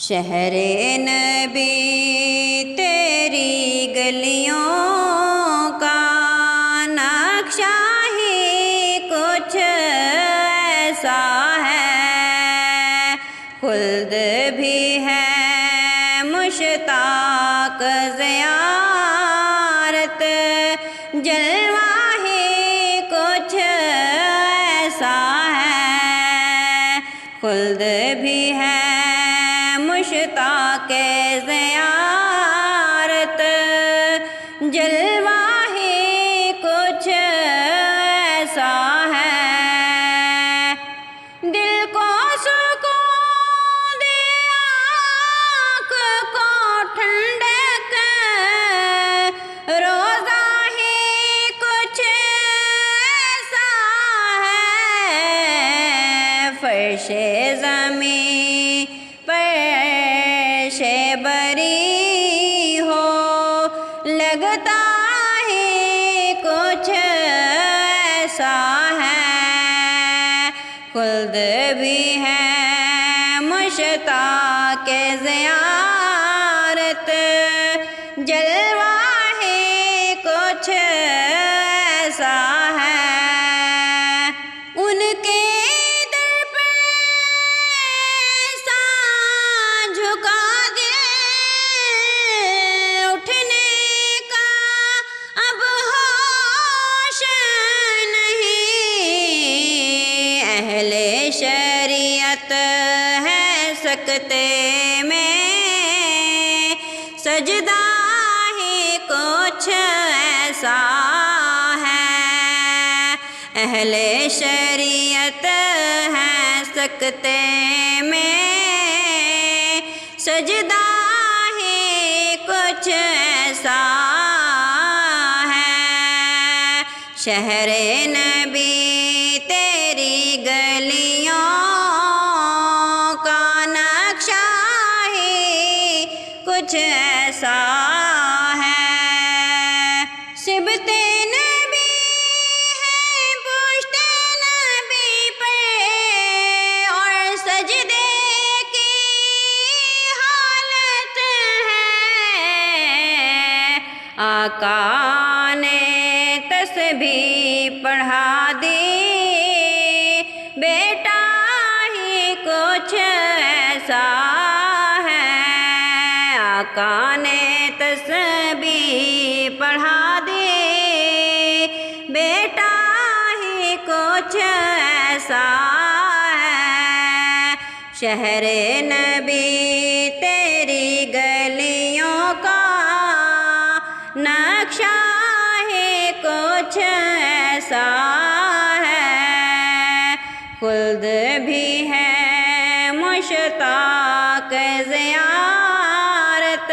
شہر نبی تیری گلیوں کا نقشہ ہی کچھ ایسا ہے، خلد بھی ہے مشتاق زیارت، جلوہ ہی کچھ ایسا ہے، خلد بھی ہے مشتاق زیارت، جلوہ ہی کچھ ایسا ہے، دل کو سکون دے آنکھ کو ٹھنڈک، روزہ ہی کچھ ایسا ہے، فرش زمین بری ہو لگتا ہی کچھ ایسا ہے، خلد بھی ہے مشتاق زیارت، جلوہ ہی کچھ ایسا ہے، ان کے شریعت ہے سکتے میں سجدہ ہی کچھ ایسا ہے، اہل شریعت ہے سکتے میں سجدہ ہی کچھ ایسا ہے، شہر نبی تیری گلیوں کا نقشہ ہی کچھ ایسا ہے، صبط نبی ہے پشت نبی پہ اور سجدے کی حالت ہے، آقا نے تسبیح پڑھا دی، بیٹا ہی کچھ ایسا ہے، آقا نے تسبیح پڑھا دی، بیٹا ہی کچھ ایسا ہے، شہر نبی تیری گلیوں کا نقشہ ہی کچھ ایسا ہے، خلد بھی ہے مشتاق زیارت،